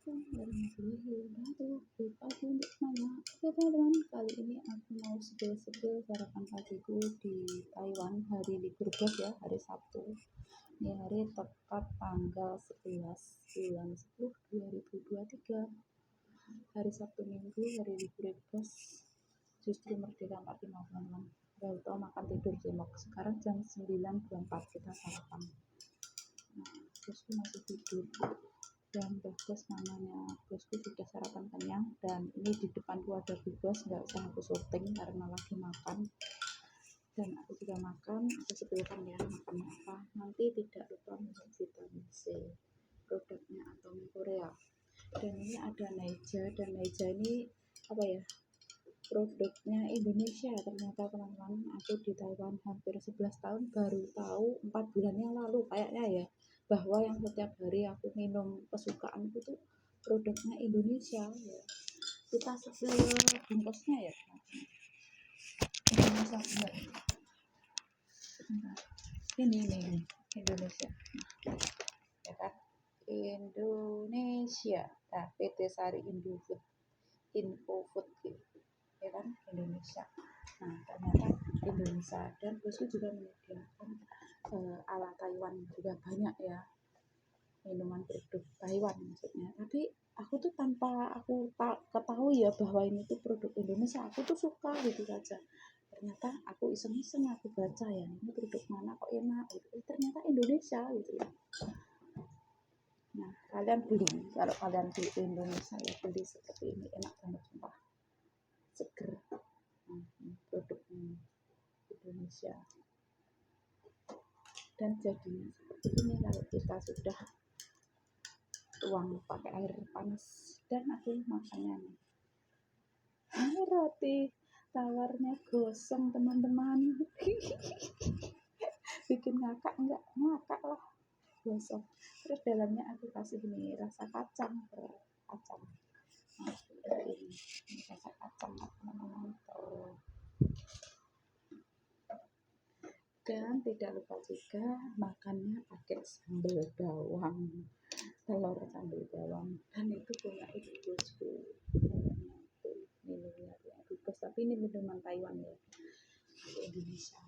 Baru pagi untuk semuanya. Oke teman-teman, kali ini aku mau spill sarapan pagiku di Taiwan hari libur bos ya, hari Sabtu. Ini hari tepat tanggal 11 bulan 10 2023. Hari Sabtu Minggu, hari libur bos. Justru merdeka 45 teman-teman. Gak tau makan tidur jemok. Sekarang jam 9.24 kita sarapan. Nah, bosku masih tidur. Dan bos namanya bosku sudah sarapan kenyang, dan ini di depanku ada bos, nggak usah aku syuting karena lagi makan. Dan aku juga makan, aku sebutkan ya makan apa. Nanti tidak lupa minum vitamin C, produknya Atomy Korea. Dan ini ada Naija, dan Naija ini apa ya, produknya Indonesia ternyata teman-teman. Aku di Taiwan hampir 11 tahun, baru tahu 4 bulan yang lalu kayaknya ya, bahwa yang setiap hari aku minum kesukaan itu produknya Indonesia ya. Kita sebel bungkusnya ya Indonesia enggak. Ini Indonesia ya kan, Indonesia. Nah, PT Sari Indofood gitu ya kan, Indonesia. Nah, ternyata Indonesia. Dan bosku juga menyediakan ala Taiwan juga banyak ya, minuman produk Taiwan maksudnya. Tapi aku tuh tanpa aku ketahui ya bahwa ini tuh produk Indonesia, aku tuh suka gitu saja. Ternyata aku iseng-iseng aku baca ya, ini produk mana kok enak gitu. Ternyata Indonesia gitu ya. Nah, kalian beli, kalau kalian beli Indonesia ya beli seperti ini, enak banget sumpah, seger. Produknya Indonesia. Dan jadinya seperti ini kalau kita sudah tuang pakai air panas. Dan aku makannya nih, ini roti tawarnya gosong teman-teman. Bikin ngakak enggak? Ngakak lah, gosong. Terus dalamnya aku kasih ini rasa kacang. Nah, ini rasa kacang teman-teman. Dan tidak lupa juga makannya pakai sambal bawang, telur sambal bawang. Dan itu punya ibu bosku, minumnya punya ibu bos, tapi ini minuman Taiwan ya, Indonesia.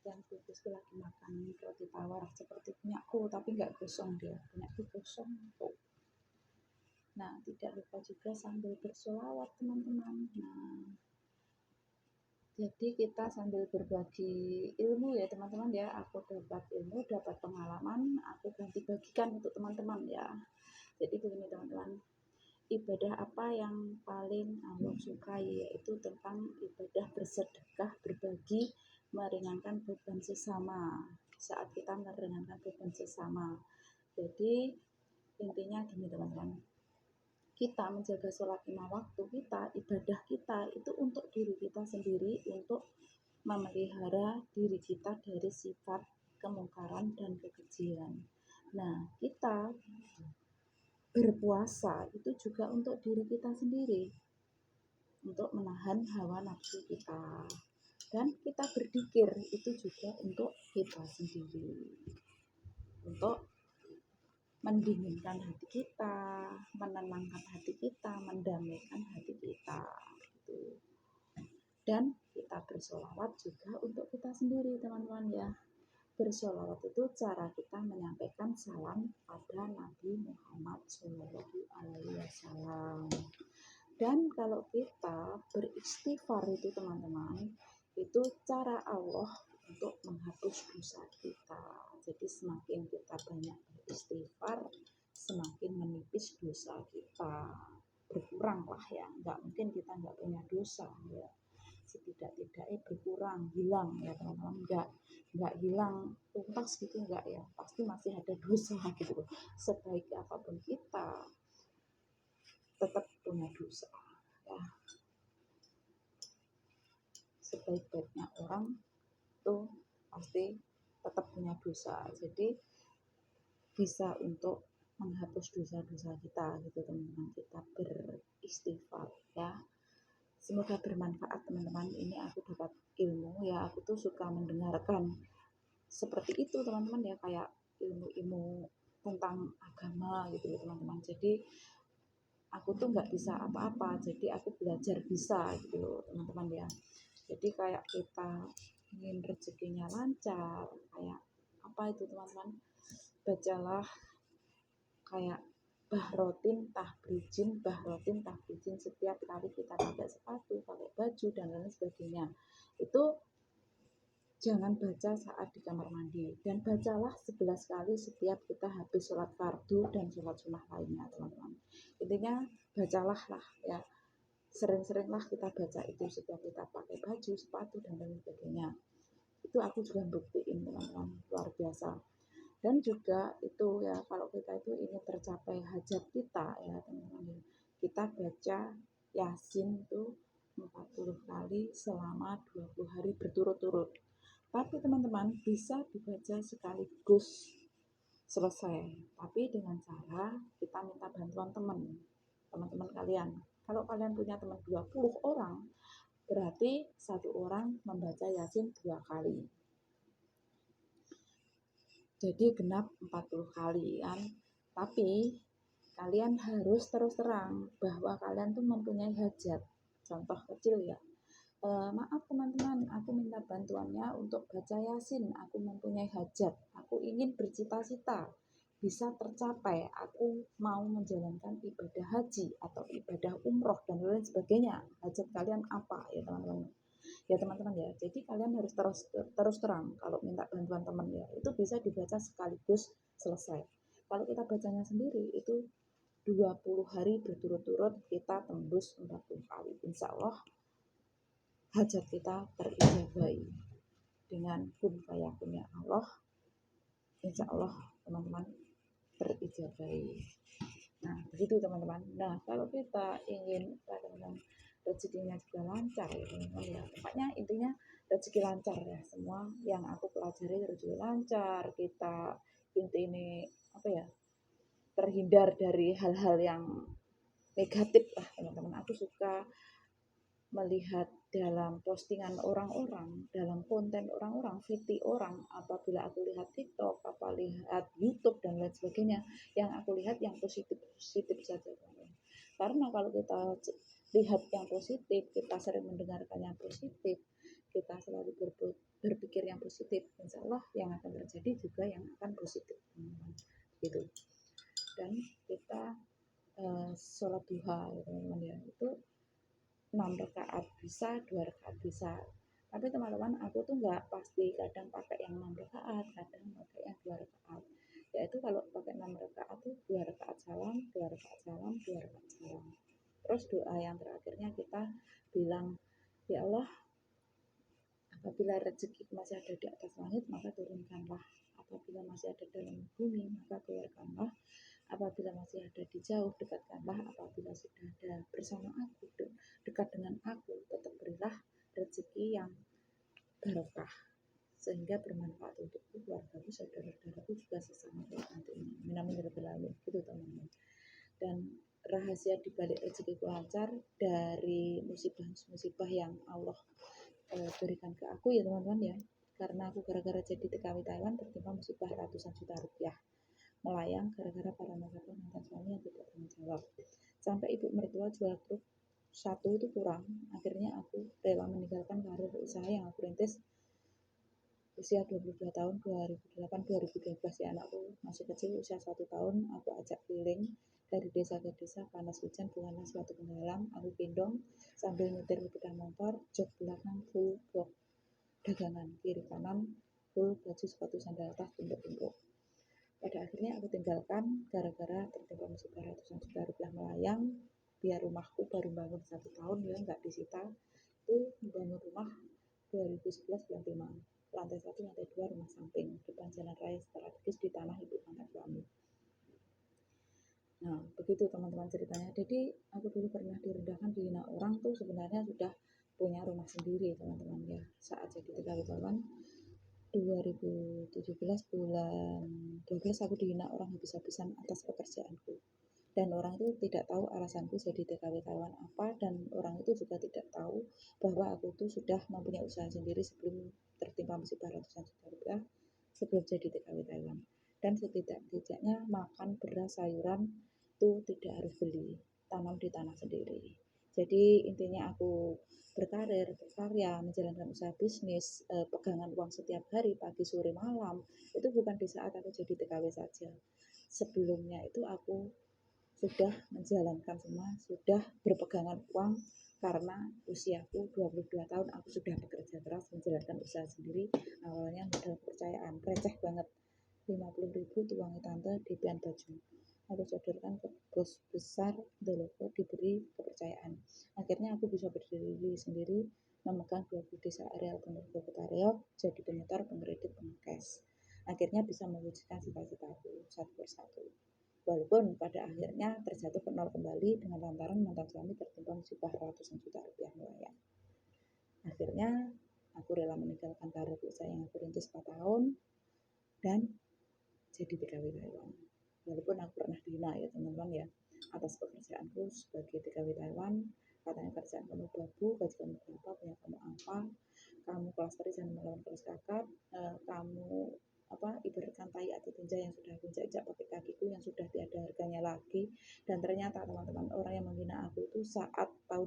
Dan ibu bosku lagi makan roti tawar seperti punyaku, tapi nggak gosong dia, punyaku gosong tuh. Nah, tidak lupa juga sambil bersolawat teman-teman. Nah, jadi kita sambil berbagi ilmu ya teman-teman ya. Aku dapat ilmu, dapat pengalaman, aku bagikan untuk teman-teman ya. Jadi begini teman-teman, ibadah apa yang paling Allah sukai, yaitu tentang ibadah bersedekah, berbagi, meringankan beban sesama. Saat kita meringankan beban sesama, jadi intinya gini teman-teman, kita menjaga sholat 5 waktu kita, ibadah kita itu untuk diri kita sendiri, untuk memelihara diri kita dari sifat kemungkaran dan kekejian. Nah, kita berpuasa itu juga untuk diri kita sendiri, untuk menahan hawa nafsu kita. Dan kita berzikir itu juga untuk kita sendiri, untuk mendinginkan hati kita, menenangkan hati kita, mendamaikan hati kita gitu. Dan kita bersolawat juga untuk kita sendiri teman-teman ya. Bersolawat itu cara kita menyampaikan salam pada Nabi Muhammad SAW. Dan kalau kita beristighfar itu teman-teman, itu cara Allah untuk menghapus dosa kita. Jadi semakin kita banyak beristighfar, semakin menipis dosa kita, berkurang lah ya. Nggak mungkin kita nggak punya dosa ya, setidak-tidaknya berkurang, hilang ya teman-teman. Nggak hilang tuntas gitu, nggak ya, pasti masih ada dosa gitu. Sebaik apapun kita tetap punya dosa ya. Sebaik-baiknya orang tuh pasti tetap punya dosa. Jadi bisa untuk menghapus dosa-dosa kita gitu teman-teman, kita beristighfar ya. Semoga bermanfaat teman-teman. Ini aku dapat ilmu ya, aku tuh suka mendengarkan seperti itu teman-teman ya, kayak ilmu-ilmu tentang agama gitu ya teman-teman. Jadi aku tuh nggak bisa apa-apa, jadi aku belajar bisa gitu loh teman-teman ya. Jadi kayak kita ingin rezekinya lancar, kayak apa itu teman-teman, bacalah kayak bahrotin tahbrijin setiap kali kita pakai sepatu, pakai baju dan lain sebagainya. Itu jangan baca saat di kamar mandi, dan bacalah 11 kali setiap kita habis sholat fardu dan sholat sunnah lainnya teman-teman. Intinya bacalah lah ya, sering-seringlah kita baca itu setiap kita pakai baju, sepatu dan lain sebagainya. Itu aku juga buktiin teman-teman, luar biasa. Dan juga itu ya, kalau kita itu ingin tercapai hajat kita ya teman-teman, kita baca Yasin itu 40 kali selama 20 hari berturut-turut. Tapi teman-teman bisa dibaca sekaligus selesai, tapi dengan cara kita minta bantuan teman-teman kalian. Kalau kalian punya teman 20 orang, berarti satu orang membaca Yasin 2 kali, jadi genap 40 kali kan. Tapi kalian harus terus terang bahwa kalian tuh mempunyai hajat. Contoh kecil ya, maaf teman-teman, aku minta bantuannya untuk baca Yasin, aku mempunyai hajat, aku ingin bercita-cita bisa tercapai, aku mau menjalankan ibadah haji atau ibadah umroh dan lain sebagainya. Hajat kalian apa ya teman-teman ya, teman-teman ya. Jadi kalian harus terus terang kalau minta bantuan teman ya, itu bisa dibaca sekaligus selesai. Kalau kita bacanya sendiri itu 20 hari berturut-turut kita tembus 40 kali, insya Allah hajat kita terijabahi dengan kun fayakunnya Allah. Insya Allah teman-teman terijabahi. Nah begitu teman-teman. Nah kalau kita ingin teman-teman rezekinya juga lancar ya teman-teman ya, pokoknya intinya rezeki lancar ya, semua yang aku pelajari rezeki lancar, kita intinya apa ya, terhindar dari hal-hal yang negatif lah teman-teman. Aku suka melihat dalam postingan orang-orang, dalam konten orang-orang, VT orang, apabila aku lihat TikTok, apa lihat YouTube dan lain sebagainya, yang aku lihat yang positif saja teman-teman. Karena kalau kita lihat yang positif, kita sering mendengarkan yang positif, kita selalu berpikir yang positif, insya Allah yang akan terjadi juga yang akan positif teman-teman gitu. Dan kita sholat duha ya teman-teman ya, itu 6 rakaat bisa, 2 rakaat bisa. Tapi teman-teman aku tuh nggak pasti, kadang pakai yang 6 rakaat, kadang pakai yang 2 rakaat. Yaitu kalau pakai 6 rakaat tuh 2 rakaat salam, 2 rakaat salam, 2 rakaat salam. Terus doa yang terakhirnya kita bilang, ya Allah, apabila rezeki masih ada di atas langit maka turunkanlah, apabila masih ada dalam bumi maka keluarkanlah, apabila masih ada di jauh dekatkanlah, apabila sudah ada bersama aku dekat dengan aku tetap berilah rezeki yang barokah sehingga bermanfaat untukku, keluargaku, saudara-saudaraku juga sesama nantinya. Amin gitu teman-teman. Dan rahasia dibalik rezekiku lancar dari musibah-musibah yang Allah berikan ke aku ya teman-teman ya, karena aku gara-gara jadi TKW Taiwan tertimpa musibah ratusan juta rupiah melayang gara-gara para nasabah mantan suami yang tidak tanggung jawab, sampai ibu mertua jual truk satu itu kurang. Akhirnya aku rela meninggalkan karir usaha yang aku rintis usia 22 tahun 2008-2012 ya. Anakku masih kecil usia 1 tahun, aku ajak keliling dari desa ke desa, panas hujan bukanlah suatu penghalang, aku gendong sambil nyetir sepeda motor, jok belakang full box dagangan, kiri kanan full baju sepatu sandal tas tumpuk-tumpuk. Pada akhirnya aku tinggalkan gara-gara tertimpa musibah ratusan juta rupiah melayang. Biar rumahku baru bangun 1 tahun ya nggak disita, itu membangun rumah 2011 bulan 5, lantai 1 lantai 2 rumah samping depan jalan raya strategis di tanah ibu mantan suami. Nah begitu teman-teman ceritanya. Jadi aku dulu pernah direndahkan, dihina orang tuh sebenarnya sudah punya rumah sendiri teman-teman ya. Saat jadi TKW Taiwan 2017 bulan 12 aku dihina orang habis-habisan atas pekerjaanku, dan orang itu tidak tahu alasanku jadi TKW Taiwan apa, dan orang itu juga tidak tahu bahwa aku itu sudah mempunyai usaha sendiri sebelum tertimpa musibah ratusan juta rupiah sebelum jadi TKW Taiwan. dan setidak-tidaknya makan beras sayuran itu tidak harus beli, tanam di tanah sendiri. Jadi intinya aku berkarir, berkarya, menjalankan usaha bisnis, pegangan uang setiap hari, pagi, sore, malam, itu bukan di saat aku jadi TKW saja. Sebelumnya itu aku sudah menjalankan semua, sudah berpegangan uang karena usiaku 22 tahun aku sudah bekerja keras menjalankan usaha sendiri. Awalnya modal kepercayaan, receh banget, 50.000 tuangi tante DP-an baju, aku sodorkan ke bos besar Dolopo, diberi kepercayaan. Akhirnya aku bisa berdiri sendiri, memegang 20 desa areal Ponorogo Kota jadi penyetor, pengkredit, pengkes. Akhirnya bisa mewujudkan cita-citaku satu persatu. Walaupun pada akhirnya terjatuh ke nol kembali dengan lantaran mantan suami tertimpa musibah ratusan juta rupiah nelayan. Akhirnya aku rela meninggalkan karir usaha yang aku rintis 4 tahun dan jadi TKW Taiwan. Walaupun aku pernah dihina ya teman-teman ya atas pekerjaanku sebagai TKW Taiwan. Katanya kerjaan kamu babu, gaji kamu berapa, punya kamu apa, kamu kelas teri jangan melawan kelas kakap, kamu ibaratkan tai atau tinja yang sudah aku injak pakai kakiku yang sudah tiada harganya lagi. Dan ternyata teman-teman, orang yang menghina aku itu saat tahun